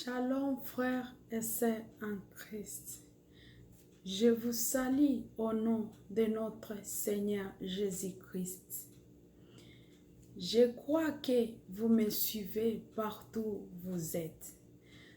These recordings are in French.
Shalom frères et sœurs en Christ. Je vous salue au nom de notre Seigneur Jésus-Christ. Je crois que vous me suivez partout où vous êtes.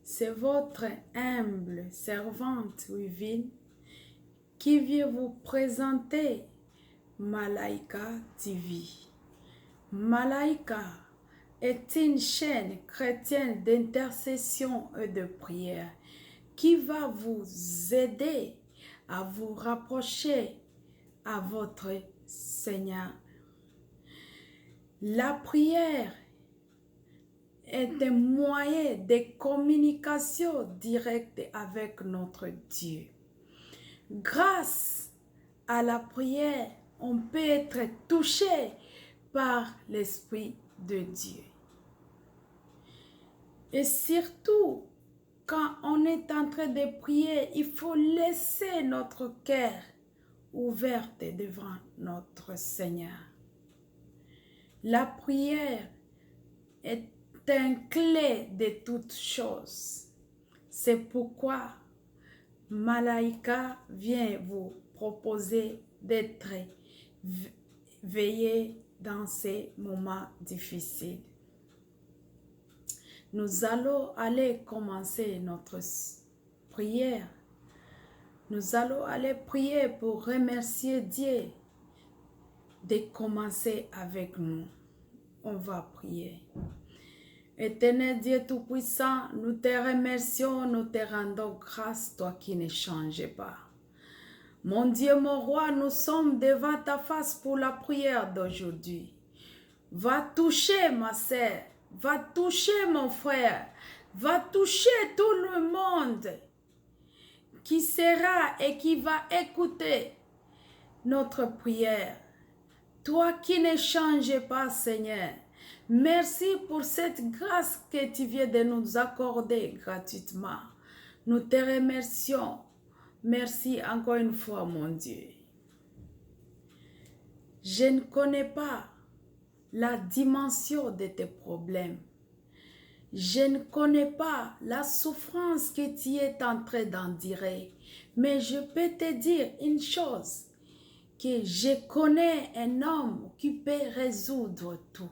C'est votre humble servante Wivine qui vient vous présenter Malaika TV. Malaika est une chaîne chrétienne d'intercession et de prière qui va vous aider à vous rapprocher à votre Seigneur. La prière est un moyen de communication directe avec notre Dieu. Grâce à la prière, on peut être touché par l'Esprit de Dieu. Et surtout, quand on est en train de prier, il faut laisser notre cœur ouvert devant notre Seigneur. La prière est un clé de toutes choses. C'est pourquoi Malaika vient vous proposer d'être veillé dans ces moments difficiles. Nous allons aller commencer notre prière. Nous allons aller prier pour remercier Dieu de commencer avec nous. On va prier. Éternel Dieu Tout-Puissant, nous te remercions, nous te rendons grâce, toi qui ne changes pas. Mon Dieu, mon roi, nous sommes devant ta face pour la prière d'aujourd'hui. Va toucher ma sœur, va toucher mon frère, va toucher tout le monde qui sera et qui va écouter notre prière. Toi qui ne changes pas, Seigneur, merci pour cette grâce que tu viens de nous accorder gratuitement. Nous te remercions. Merci encore une fois, mon Dieu. Je ne connais pas la dimension de tes problèmes. Je ne connais pas la souffrance que tu es en train d'endurer. Mais je peux te dire une chose, que je connais un homme qui peut résoudre tout.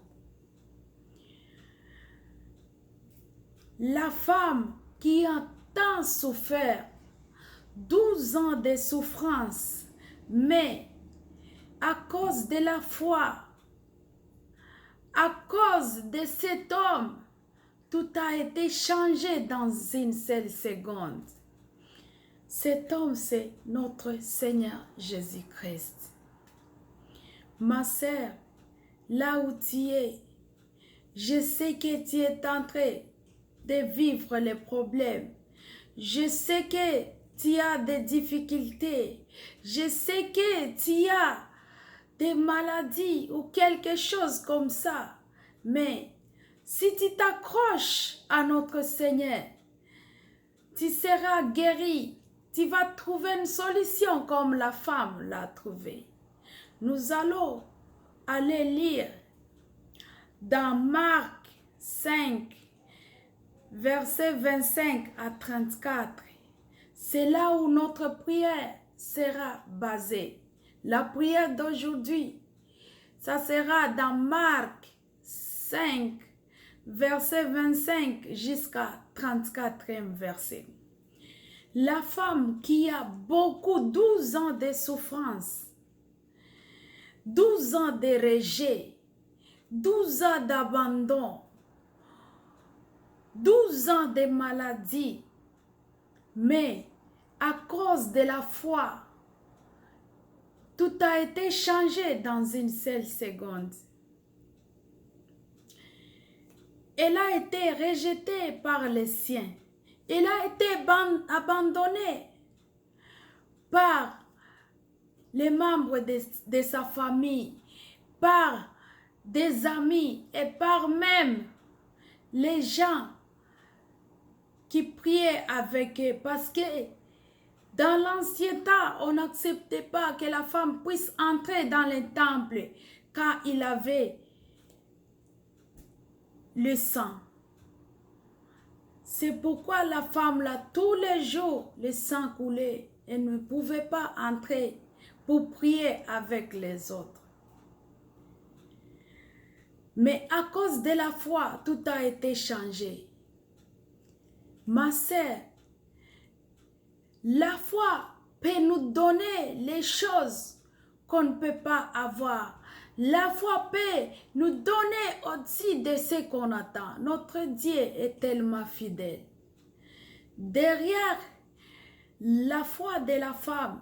La femme qui a tant souffert, 12 ans de souffrance, mais à cause de la foi, à cause de cet homme, tout a été changé dans une seule seconde. Cet homme, c'est notre Seigneur Jésus-Christ. Ma sœur, là où tu es, je sais que tu es en train de vivre les problèmes. Je sais que tu as des difficultés. Je sais que tu as des maladies ou quelque chose comme ça. Mais si tu t'accroches à notre Seigneur, tu seras guéri. Tu vas trouver une solution comme la femme l'a trouvée. Nous allons aller lire dans Marc 5, versets 25 à 34. C'est là où notre prière sera basée. La prière d'aujourd'hui, ça sera dans Marc 5, verset 25 jusqu'à 34e verset. La femme qui a 12 ans de souffrance, 12 ans de rejet, 12 ans d'abandon, 12 ans de maladie, mais à cause de la foi, tout a été changé dans une seule seconde. Elle a été rejetée par les siens. Elle a été abandonnée par les membres de sa famille, par des amis et par même les gens qui priaient avec eux. Parce que dans l'ancien temps, on n'acceptait pas que la femme puisse entrer dans le temple quand il avait le sang. C'est pourquoi la femme, là, tous les jours, le sang coulait. Elle ne pouvait pas entrer pour prier avec les autres. Mais à cause de la foi, tout a été changé. Ma sœur, la foi peut nous donner les choses qu'on ne peut pas avoir. La foi peut nous donner au-dessus de ce qu'on attend. Notre Dieu est tellement fidèle. Derrière la foi de la femme,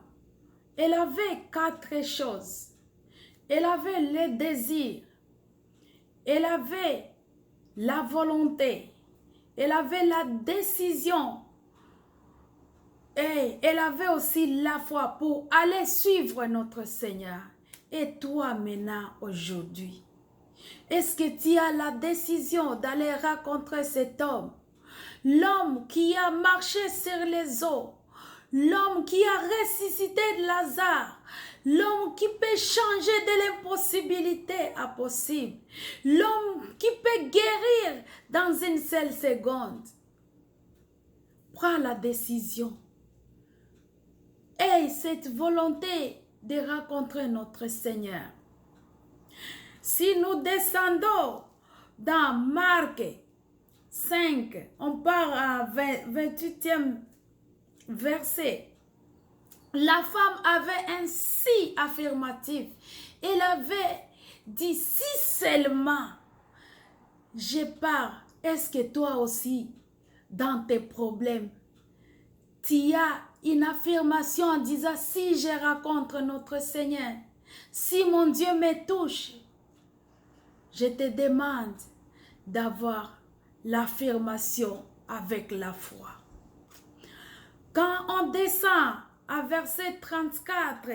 elle avait 4 choses. Elle avait le désir, elle avait la volonté, elle avait la décision et elle avait aussi la foi pour aller suivre notre Seigneur. Et toi maintenant, aujourd'hui, est-ce que tu as la décision d'aller rencontrer cet homme? L'homme qui a marché sur les eaux, l'homme qui a ressuscité Lazare, l'homme qui peut changer de l'impossibilité à possible, l'homme qui peut guérir dans une seule seconde. Prends la décision. Et cette volonté de rencontrer notre Seigneur. Si nous descendons dans Marc 5, on part à 28e verset. La femme avait un si affirmatif. Elle avait dit si seulement je pars. Est-ce que toi aussi, dans tes problèmes, tu as une affirmation en disant si je rencontre notre Seigneur, si mon Dieu me touche, je te demande d'avoir l'affirmation avec la foi. Quand on descend à verset 34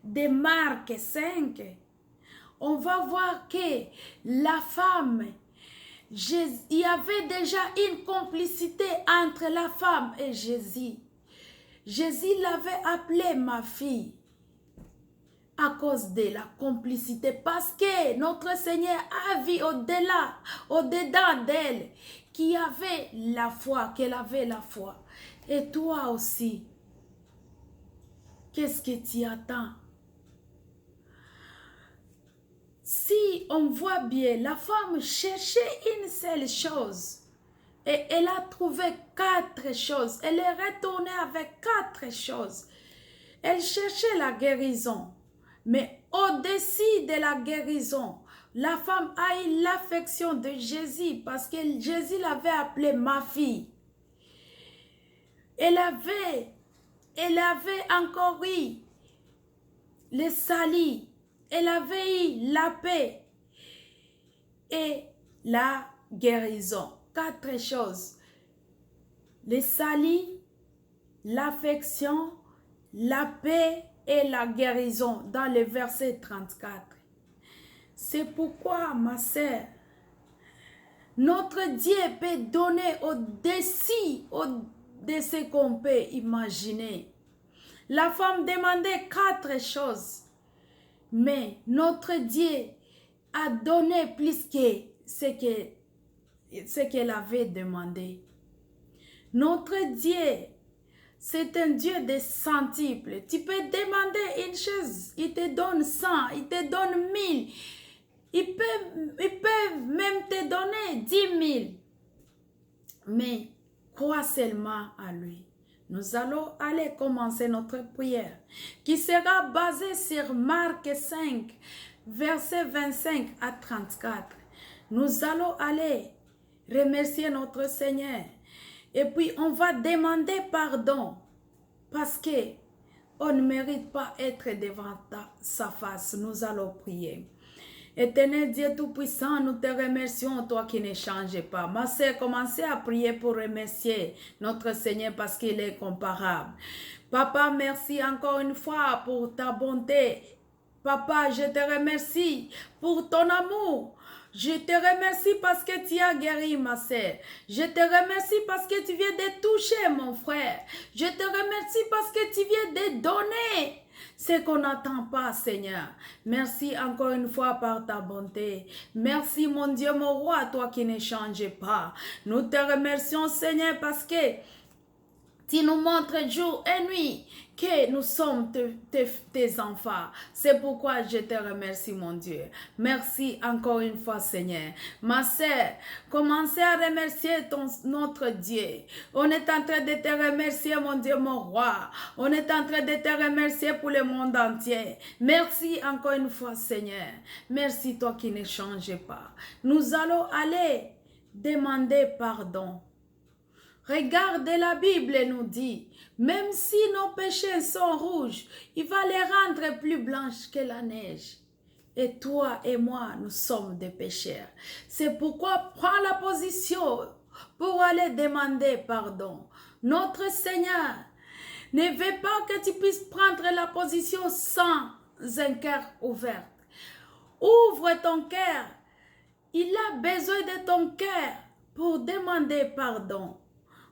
de Marc 5, on va voir que la femme, il y avait déjà une complicité entre la femme et Jésus. Jésus l'avait appelée ma fille à cause de la complicité, parce que notre Seigneur a vu au-dedans d'elle, qui avait la foi, qu'elle avait la foi. Et toi aussi, qu'est-ce que tu attends? Si on voit bien, la femme cherchait une seule chose. Et elle a trouvé 4 choses. Elle est retournée avec 4 choses. Elle cherchait la guérison. Mais au-dessus de la guérison, la femme a eu l'affection de Jésus parce que Jésus l'avait appelée ma fille. Elle avait encore eu le salut. Elle avait eu la paix et la guérison. 4 choses. Le salut, l'affection, la paix et la guérison dans le verset 34. C'est pourquoi, ma sœur, notre Dieu peut donner au-dessus de ce qu'on peut imaginer. La femme demandait 4 choses, mais notre Dieu a donné plus que ce qu'elle avait demandé. Notre Dieu, c'est un Dieu de centuples. Tu peux demander une chose, il te donne 100, il te donne 1000. Il peut même te donner 10 000. Mais crois seulement à lui. Nous allons aller commencer notre prière qui sera basée sur Marc 5, verset 25 à 34. Nous allons aller remercier notre Seigneur. Et puis, on va demander pardon parce que on ne mérite pas être devant sa face. Nous allons prier. Éternel Dieu Tout-Puissant, nous te remercions, toi qui ne changes pas. Ma sœur, commencez à prier pour remercier notre Seigneur parce qu'il est comparable. Papa, merci encore une fois pour ta bonté. Papa, je te remercie pour ton amour. Je te remercie parce que tu as guéri ma sœur. Je te remercie parce que tu viens de toucher mon frère. Je te remercie parce que tu viens de donner ce qu'on n'attend pas, Seigneur. Merci encore une fois par ta bonté. Merci, mon Dieu, mon roi, toi qui ne changes pas. Nous te remercions, Seigneur, parce que tu nous montres jour et nuit que nous sommes tes enfants. C'est pourquoi je te remercie, mon Dieu. Merci encore une fois, Seigneur. Ma sœur, commencez à remercier notre Dieu. On est en train de te remercier, mon Dieu, mon roi. On est en train de te remercier pour le monde entier. Merci encore une fois, Seigneur. Merci, toi qui ne changes pas. Nous allons aller demander pardon. Regardez, la Bible nous dit, même si nos péchés sont rouges, il va les rendre plus blanches que la neige. Et toi et moi, nous sommes des pécheurs. C'est pourquoi prends la position pour aller demander pardon. Notre Seigneur ne veut pas que tu puisses prendre la position sans un cœur ouvert. Ouvre ton cœur. Il a besoin de ton cœur pour demander pardon.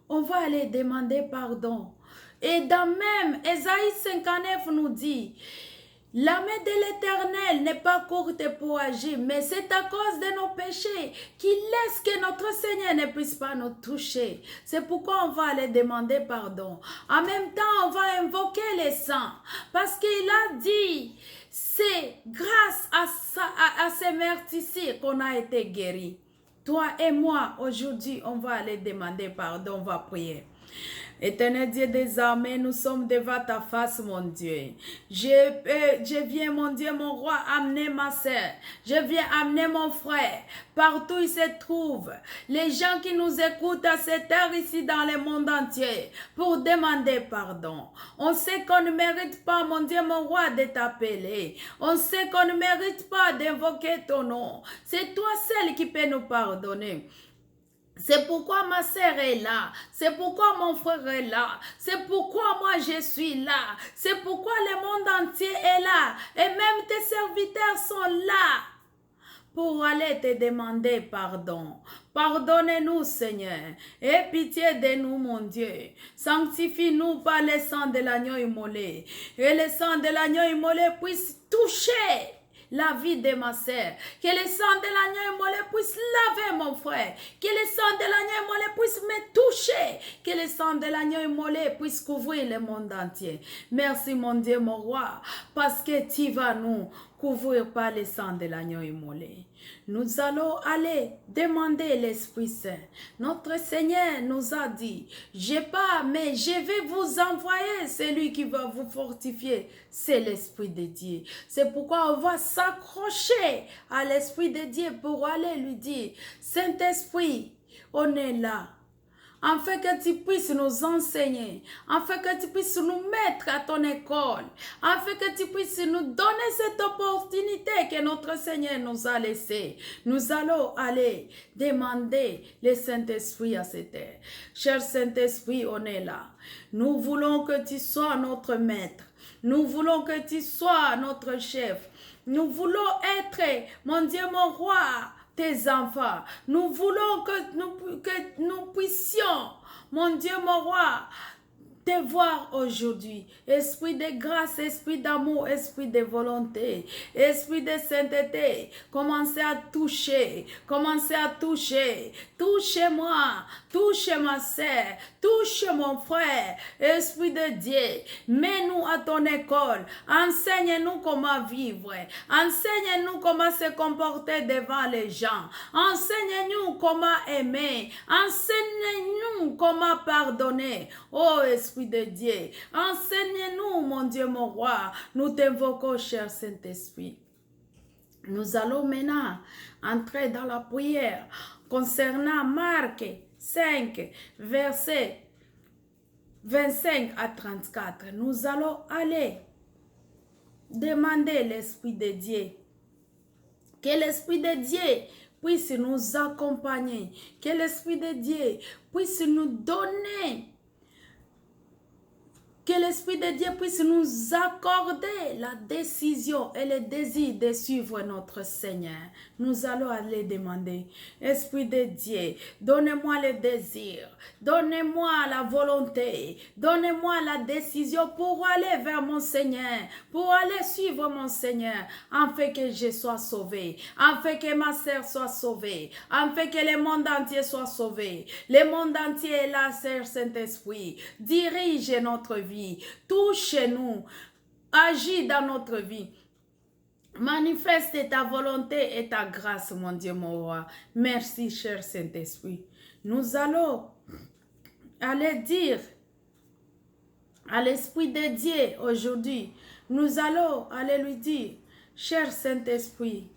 On va aller demander pardon. Et dans même, Ésaïe 59 nous dit, la main de l'Éternel n'est pas courte pour agir, mais c'est à cause de nos péchés qu'il laisse que notre Seigneur ne puisse pas nous toucher. C'est pourquoi on va aller demander pardon. En même temps, on va invoquer les saints, parce qu'il a dit, c'est grâce à ces meurtres ici qu'on a été guéris. Toi et moi, aujourd'hui, on va aller demander pardon, on va prier. Éternel Dieu des armées, nous sommes devant ta face, mon Dieu. Je viens, mon Dieu, mon roi, amener ma sœur. Je viens amener mon frère. Partout où il se trouve. Les gens qui nous écoutent à cette heure ici dans le monde entier. Pour demander pardon. On sait qu'on ne mérite pas, mon Dieu, mon roi, de t'appeler. On sait qu'on ne mérite pas d'invoquer ton nom. C'est toi seul qui peux nous pardonner. C'est pourquoi ma sœur est là. C'est pourquoi mon frère est là. C'est pourquoi moi je suis là. C'est pourquoi le monde entier est là. Et même tes serviteurs sont là pour aller te demander pardon. Pardonnez-nous, Seigneur. Aie pitié de nous, mon Dieu. Sanctifie-nous par le sang de l'agneau immolé. Et le sang de l'agneau immolé puisse toucher la vie de ma sœur. Que le sang de l'agneau immolé puisse laver mon frère. Que le sang de l'agneau immolé puisse me toucher. Que le sang de l'agneau immolé puisse couvrir le monde entier. Merci, mon Dieu, mon roi, parce que tu vas nous couvrir par le sang de l'agneau immolé. Nous allons aller demander l'Esprit Saint. Notre Seigneur nous a dit, j'ai pas, mais je vais vous envoyer celui qui va vous fortifier. C'est l'Esprit de Dieu. C'est pourquoi on va s'accrocher à l'Esprit de Dieu pour aller lui dire, Saint-Esprit, on est là. Afin que tu puisses nous enseigner, afin que tu puisses nous mettre à ton école, afin que tu puisses nous donner cette opportunité que notre Seigneur nous a laissée. Nous allons aller demander le Saint-Esprit à cette heure. Cher Saint-Esprit, on est là. Nous voulons que tu sois notre maître. Nous voulons que tu sois notre chef. Nous voulons être, mon Dieu, mon roi, tes enfants. Nous voulons que nous puissions, mon Dieu, mon roi, te voir aujourd'hui. Esprit de grâce, esprit d'amour, esprit de volonté, esprit de sainteté. Commencez à toucher, commencez à toucher. Touchez-moi, touchez ma sœur, touche mon frère. Esprit de Dieu, mets-nous à ton école. Enseigne-nous comment vivre. Enseigne-nous comment se comporter devant les gens. Enseigne-nous comment aimer. Enseigne-nous comment pardonner. Oh, Esprit de Dieu, enseigne-nous, mon Dieu, mon roi. Nous t'invoquons, cher Saint-Esprit. Nous allons maintenant entrer dans la prière concernant Marc 5, versets 25 à 34. Nous allons aller demander l'Esprit de Dieu. Que l'Esprit de Dieu puisse nous accompagner. Que l'Esprit de Dieu puisse nous donner Que l'Esprit de Dieu puisse nous accorder la décision et le désir de suivre notre Seigneur. Nous allons aller demander, Esprit de Dieu, donnez-moi le désir, donnez-moi la volonté, donnez-moi la décision pour aller vers mon Seigneur, pour aller suivre mon Seigneur, afin que je sois sauvé, afin que ma sœur soit sauvée, afin que le monde entier soit sauvé. Le monde entier est là, Sœur Saint-Esprit. Dirige notre vie, touche-nous, agis dans notre vie. Manifeste ta volonté et ta grâce, mon Dieu, mon roi. Merci, cher Saint-Esprit. Nous allons aller dire à l'Esprit de Dieu aujourd'hui, nous allons aller lui dire, cher Saint-Esprit,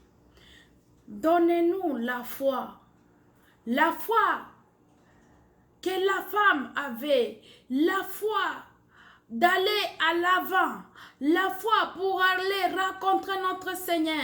donnez-nous la foi que la femme avait, la foi d'aller à l'avant, la foi pour aller rencontrer notre Seigneur,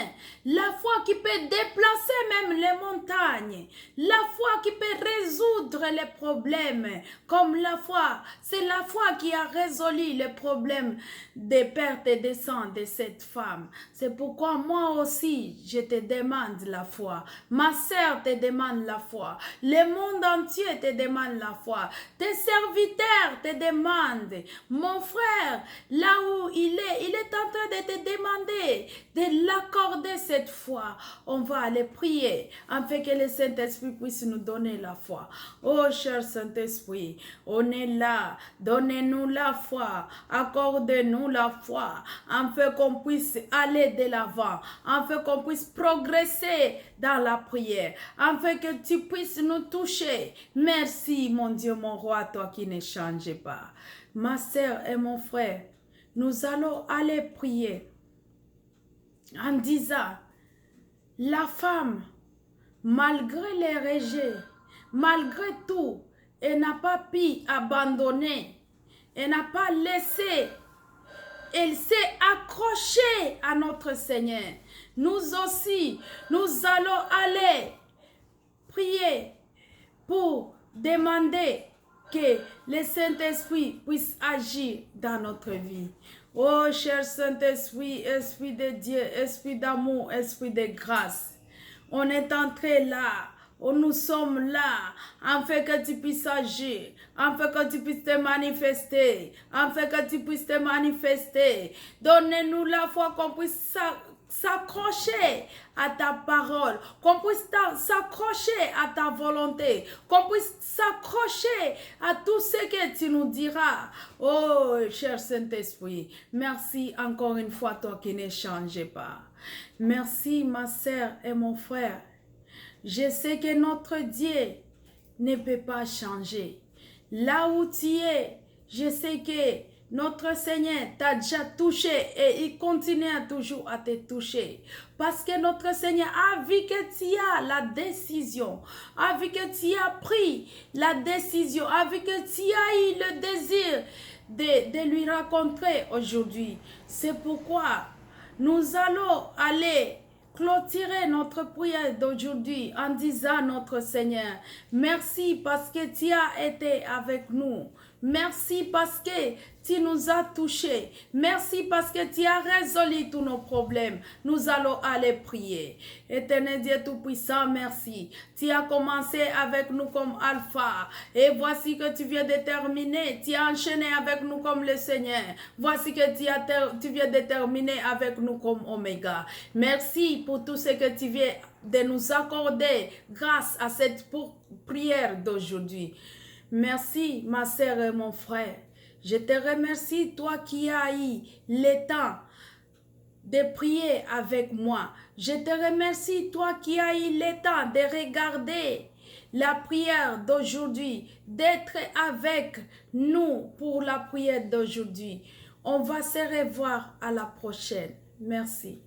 la foi qui peut déplacer même les montagnes, la foi qui peut résoudre les problèmes, comme la foi, c'est la foi qui a résolu les problèmes des pertes et des sangs de cette femme. C'est pourquoi moi aussi, je te demande la foi, ma sœur te demande la foi, le monde entier te demande la foi, tes serviteurs te demandent, mon frère, là où il est en train de te demander de l'accorder cette foi. On va aller prier afin que le Saint-Esprit puisse nous donner la foi. Oh, cher Saint-Esprit, on est là. Donnez-nous la foi. Accordez-nous la foi afin qu'on puisse aller de l'avant, afin qu'on puisse progresser dans la prière, afin que tu puisses nous toucher. Merci, mon Dieu, mon roi, toi qui ne changes pas. Ma sœur et mon frère, nous allons aller prier en disant, la femme, malgré les rejets, malgré tout, elle n'a pas pu abandonner, elle n'a pas laissé, elle s'est accrochée à notre Seigneur. Nous aussi, nous allons aller prier pour demander que le Saint-Esprit puisse agir dans notre vie. Oh, cher Saint-Esprit, Esprit de Dieu, Esprit d'amour, Esprit de grâce, on est entré là, nous sommes là, afin que tu puisses agir, afin que tu puisses te manifester, afin que tu puisses te manifester. Donnez-nous la foi qu'on puisse s'accrocher à ta parole, qu'on puisse s'accrocher à ta volonté, qu'on puisse s'accrocher à tout ce que tu nous diras. Oh, cher Saint-Esprit, merci encore une fois, toi qui ne changes pas. Merci, ma sœur et mon frère. Je sais que notre Dieu ne peut pas changer. Là où tu es, je sais que notre Seigneur t'a déjà touché et il continue toujours à te toucher. Parce que notre Seigneur a vu que tu as la décision, a vu que tu as pris la décision, a vu que tu as eu le désir de lui rencontrer aujourd'hui. C'est pourquoi nous allons aller clôturer notre prière d'aujourd'hui en disant à notre Seigneur, merci parce que tu as été avec nous. Merci parce que tu nous as touchés. Merci parce que tu as résolu tous nos problèmes. Nous allons aller prier. Éternel Dieu Tout-Puissant, merci. Tu as commencé avec nous comme Alpha. Et voici que tu viens de terminer. Tu as enchaîné avec nous comme le Seigneur. Voici que tu viens de terminer avec nous comme Oméga. Merci pour tout ce que tu viens de nous accorder grâce à cette prière d'aujourd'hui. Merci, ma sœur et mon frère. Je te remercie, toi qui as eu le temps de prier avec moi. Je te remercie, toi qui as eu le temps de regarder la prière d'aujourd'hui, d'être avec nous pour la prière d'aujourd'hui. On va se revoir à la prochaine. Merci.